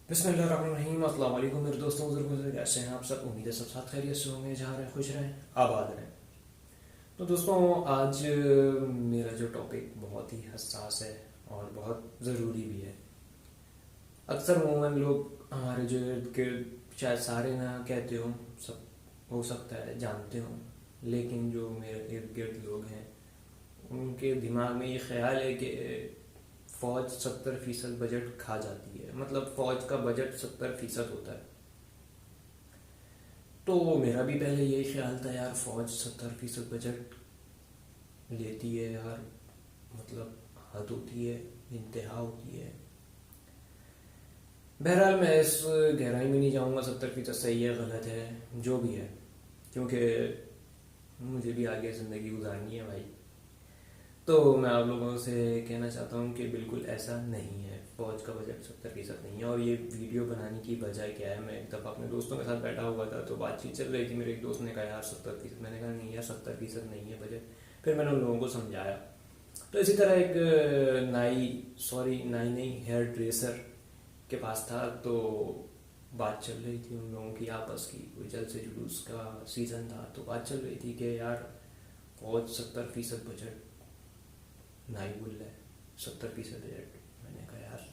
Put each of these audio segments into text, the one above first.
बिस्मिल्लाहिर्रहमानिर्रहीम। अस्सलाम वालेकुम मेरे दोस्तों बुजुर्गों से, कैसे हैं आप सब? उम्मीद है सब साथ खैरियत से होंगे, जहाँ रहें खुश रहें आबाद रहें। तो दोस्तों, आज मेरा जो टॉपिक बहुत ही हसास है और बहुत ज़रूरी भी है। अक्सर अमूमन लोग हमारे जो इर्द गिर्द, शायद सारे ना कहते हो, सब हो सकता है जानते हो, लेकिन जो मेरे इर्द गिर्द लोग हैं उनके दिमाग में ये ख्याल है कि फ़ौज 70% बजट खा जाती है। मतलब फ़ौज का बजट 70% होता है। तो मेरा भी पहले यही ख्याल था यार, फ़ौज 70% बजट लेती है यार, मतलब हद होती है, इंतहा होती है। बहरहाल मैं इस गहराई में नहीं जाऊंगा 70% सही है गलत है जो भी है, क्योंकि मुझे भी आगे ज़िंदगी गुजारनी है भाई। तो मैं आप लोगों से कहना चाहता हूँ कि बिल्कुल ऐसा नहीं है, फ़ौज का बजट 70% नहीं है। और ये वीडियो बनाने की वजह क्या है, मैं एक दफ़ा अपने दोस्तों के साथ बैठा हुआ था तो बातचीत चल रही थी। मेरे एक दोस्त ने कहा यार 70%, मैंने कहा नहीं यार 70% नहीं है बजट। फिर मैंने उन लोगों को समझाया। तो इसी तरह एक नाई नहीं, हेयर ड्रेसर के पास था, तो बात चल रही थी उन लोगों की आपस की, कोई जलसे जुलूस का सीज़न था, तो बात चल रही थी कि यार फौज 70% बजट नाई बोल रहा है, 70% बजट। मैंने कहा यार,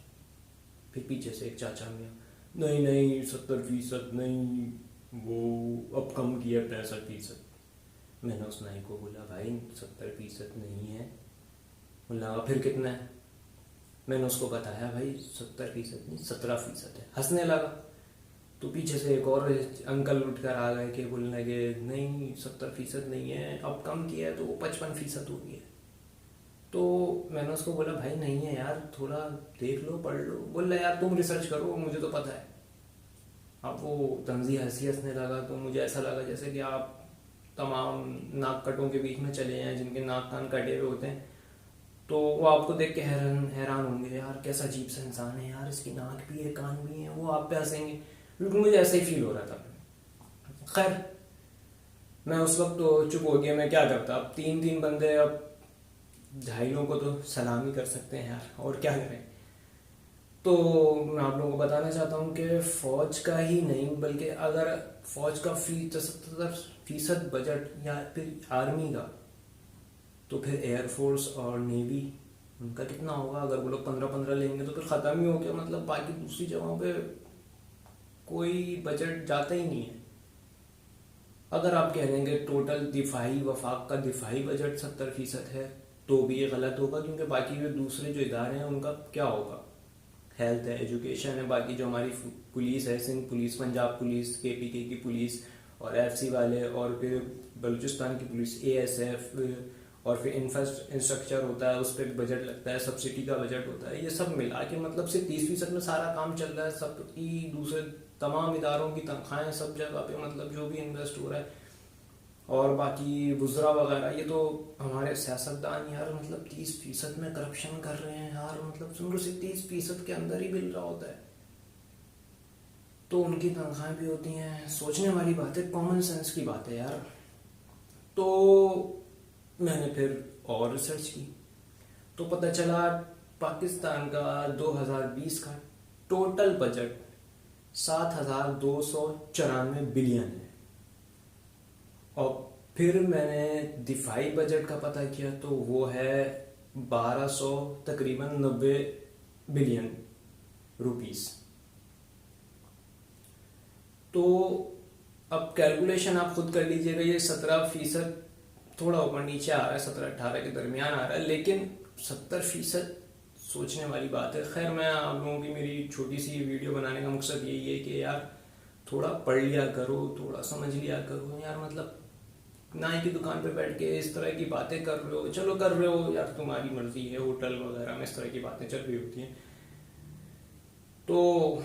फिर पीछे से एक चाचा मियाँ, नहीं नहीं 70% नहीं, वो अब कम किया 65%। मैंने उस नाई को बोला भाई 70% नहीं है। बोला फिर कितना है? मैंने उसको बताया भाई 70% नहीं 17% है। हंसने लगा। तो पीछे से एक और अंकल उठ कर आ गए कि बोलने लगे नहीं 70% नहीं है, अब कम किया है तो वो 55% हो गया। तो मैंने उसको बोला भाई नहीं है यार, थोड़ा देख लो पढ़ लो। बोल रहा यार तुम रिसर्च करो, मुझे तो पता है। अब वो तंजी हंसी हंसने लगा, तो मुझे ऐसा लगा जैसे कि आप तमाम नाक कटों के बीच में चले हैं जिनके नाक कान कटे हुए होते हैं। तो वो आपको देख के हैरान हैरान होंगे, यार कैसा अजीब सा इंसान है यार, इसकी नाक भी है कान भी है। वो आप पे हंसेंगे। बिल्कुल मुझे ऐसा ही फील हो रहा था। खैर, मैं उस वक्त तो चुप हो गया। मैं क्या करता, अब तीन तीन बंदे, अब झाइलों को तो सलाम ही कर सकते हैं यार, और क्या करें। तो मैं आप लोगों को बताना चाहता हूँ कि फ़ौज का ही नहीं, बल्कि अगर फ़ौज का 70% बजट या फिर आर्मी का, तो फिर एयरफोर्स और नेवी उनका कितना होगा? अगर वो लोग 15-15 लेंगे तो फिर ख़त्म ही हो गया। मतलब बाकी दूसरी जगहों पे कोई बजट जाता ही नहीं है। अगर आप कह देंगे टोटल दिफाई वफाक का दिफाई बजट 70% है, तो भी ये गलत होगा, क्योंकि बाकी जो दूसरे जो इदारे हैं उनका क्या होगा? हेल्थ है, एजुकेशन है, बाकी जो हमारी पुलिस है, सिंध पुलिस, पंजाब पुलिस, केपीके की पुलिस, और एफसी वाले, और फिर बलूचिस्तान की पुलिस, एएसएफ, और फिर इंफ्रास्ट्रक्चर होता है, उस पर बजट लगता है, सब्सिडी का बजट होता है। ये सब मिला के मतलब सिर्फ 30% में सारा काम चल रहा है। सबकी दूसरे तमाम इदारों की तनख्वाहें सब जगह पे, मतलब जो भी इन्वेस्ट हो रहा है, और बाकी वुज़रा वगैरह, ये तो हमारे सियासतदान यार मतलब 30% में करप्शन कर रहे हैं यार। मतलब समझो सिर्फ 30% के अंदर ही मिल रहा होता है, तो उनकी तनख्वाहें भी होती हैं। सोचने वाली बात है, कॉमन सेंस की बात है यार। तो मैंने फिर और रिसर्च की, तो पता चला पाकिस्तान का 2020 का टोटल बजट 7,294 बिलियन है। और फिर मैंने दिफाई बजट का पता किया, तो वो है 1200 तकरीबन 90 बिलियन रुपीस। तो अब कैलकुलेशन आप खुद कर लीजिएगा। ये 17% थोड़ा ऊपर नीचे आ रहा है, 17-18 के दरमियान आ रहा है, लेकिन 70% सोचने वाली बात है। खैर, मैं आप लोगों की, मेरी छोटी सी वीडियो बनाने का मकसद यही है कि यार थोड़ा पढ़ लिया करो, थोड़ा समझ लिया करो यार। मतलब नाई की दुकान पे बैठ के इस तरह की बातें कर रहे हो, चलो कर रहे हो यार, तुम्हारी मर्जी है। होटल वगैरह में इस तरह की बातें चल रही होती हैं, तो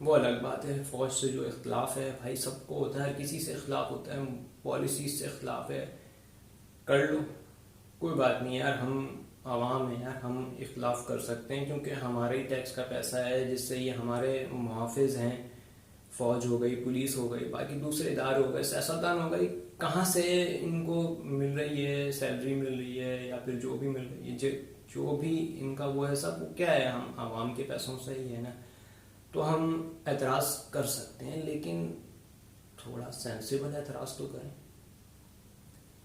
वो अलग बात है। फौज से जो इख्तलाफ है भाई, सबको होता है, हर किसी से इख्तलाफ होता है, पॉलिसीज से इख्तलाफ है, कर लो, कोई बात नहीं यार। हम आवाम हैं यार, हम इख्तलाफ कर सकते हैं, क्योंकि हमारे ही टैक्स का पैसा है जिससे ये हमारे मुहाफिज हैं। फौज हो गई, पुलिस हो गई, बाकी दूसरे इदारे हो गए, सियासतदान हो गई, कहाँ से इनको मिल रही है, सैलरी मिल रही है या फिर जो भी मिल रही है, जो भी इनका वो है सब, वो क्या है, हम आवाम के पैसों से ही है ना, तो हम एतराज़ कर सकते हैं, लेकिन थोड़ा सेंसिबल एतराज़ तो करें।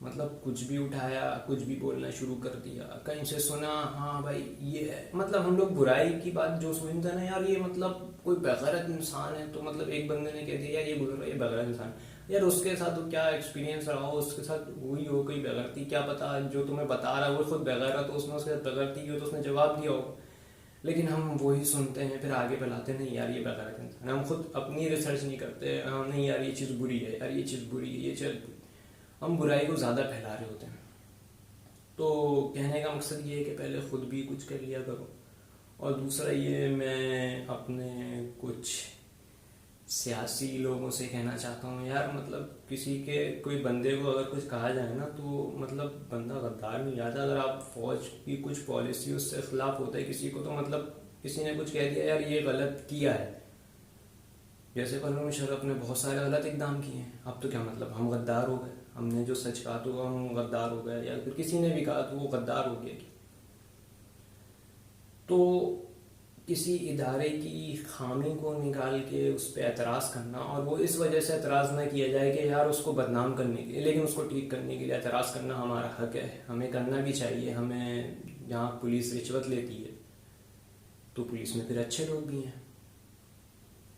मतलब कुछ भी उठाया, कुछ भी बोलना शुरू कर दिया, कहीं से सुना हाँ भाई ये है, मतलब हम लोग बुराई की बात जो सुनते हैं ना यार, ये मतलब कोई बेगैरत इंसान है, तो मतलब एक बंदे ने कह दिया यार ये बोल रहा है ये बेगैरत इंसान, यार उसके साथ तो क्या एक्सपीरियंस रहा हो, उसके साथ हुई हो कोई बेगैरती, क्या पता जो तुम्हें बता रहा है वो खुद बेगैरत हो, उसने उसके साथ बेगैरती की हो तो उसने जवाब दिया हो, लेकिन हम वही सुनते हैं फिर आगे फैलाते नहीं यार ये बेगैरत इंसान है। हम खुद अपनी रिसर्च नहीं करते, हम नहीं यार ये चीज़ बुरी है, यार ये चीज़ बुरी है, ये चीज़ बुरी, हम बुराई को ज़्यादा फैला रहे होते हैं। तो कहने का मकसद ये है कि पहले खुद भी कुछ कर लिया करो, और दूसरा ये मैं अपने कुछ सियासी लोगों से कहना चाहता हूँ यार, मतलब किसी के कोई बंदे को अगर कुछ कहा जाए ना तो मतलब बंदा गद्दार नहीं जाता। अगर आप फौज की कुछ पॉलिसी उससे खिलाफ होता है किसी को, तो मतलब किसी ने कुछ कह दिया यार ये गलत किया है, जैसे परवेज मुशर्रफ ने बहुत सारे गलत इकदाम किए हैं, अब तो क्या मतलब हम गद्दार हो गए, हमने जो सच कहा तो हम गद्दार हो गए, या फिर किसी ने भी कहा तो वो गद्दार हो गया। तो किसी इदारे की खामी को निकाल के उस पर एतराज़ करना, और वो इस वजह से एतराज़ ना किया जाए कि यार उसको बदनाम करने के लिए, लेकिन उसको ठीक करने के लिए एतराज़ करना हमारा हक है, हमें करना भी चाहिए। हमें जहाँ पुलिस रिश्वत लेती है तो पुलिस में फिर अच्छे लोग भी हैं,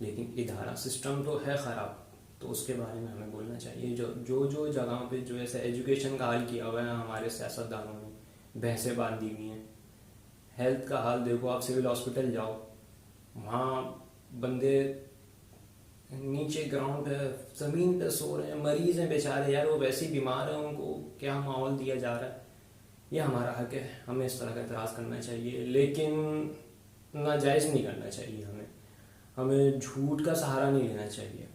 लेकिन इदारा सिस्टम तो है ख़राब, तो उसके बारे में हमें बोलना चाहिए। जो जगहों पे जो ऐसा एजुकेशन का हाल किया हुआ है हमारे सियासतदानों ने, भैंसें बांधी हुई हैं, हेल्थ का हाल देखो, आप सिविल हॉस्पिटल जाओ, वहाँ बंदे नीचे ग्राउंड पे ज़मीन पे सो रहे हैं, मरीज हैं बेचारे यार, वो वैसे ही बीमार हैं, उनको क्या माहौल दिया जा रहा है। ये हमारा हक है, हमें इस तरह का एतराज़ करना चाहिए, लेकिन नाजायज़ नहीं करना चाहिए। हमें झूठ का सहारा नहीं लेना चाहिए।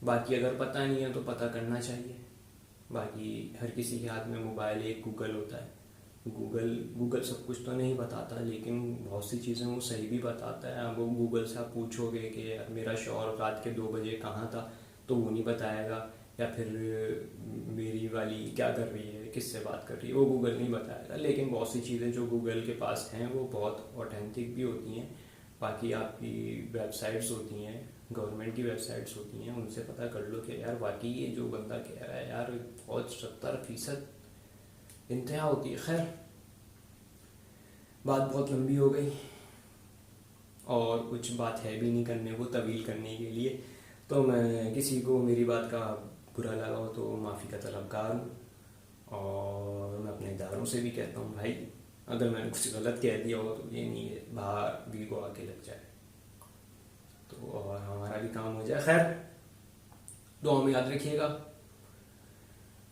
बाकी अगर पता नहीं है तो पता करना चाहिए। बाकी हर किसी के हाथ में मोबाइल, एक गूगल होता है, गूगल सब कुछ तो नहीं बताता, लेकिन बहुत सी चीज़ें वो सही भी बताता है। अब वो गूगल से आप पूछोगे कि यार मेरा शौहर रात के 2 बजे कहाँ था, तो वो नहीं बताएगा, या फिर मेरी वाली क्या कर रही है, किससे बात कर रही है, वो गूगल नहीं बताएगा। लेकिन बहुत सी चीज़ें जो गूगल के पास हैं वो बहुत ऑथेंटिक भी होती हैं। बाकी आपकी वेबसाइट्स होती हैं, गवर्नमेंट की वेबसाइट्स होती हैं, उनसे पता कर लो कि यार वाकई ये जो बंदा कह रहा है यार बहुत 70% इंतहा होती है। खैर, बात बहुत लंबी हो गई और कुछ बात है भी नहीं करने को तवील करने के लिए, तो मैं किसी को मेरी बात का बुरा लगा हो तो माफ़ी का तलबगार हूँ। और मैं अपने इदारों से भी कहता हूँ भाई, अगर मैंने कुछ गलत कह दिया हो तो ये नहीं है बाहर भी को आके लग जाए तो, और हमारा भी काम हो जाए। खैर, दुआ में याद रखिएगा,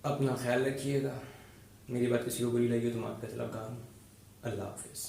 अपना ख्याल रखिएगा। मेरी बात किसी को बुरी लगी हो तो माफ़ी का तलबगार हूँ। अल्लाह हाफिज़।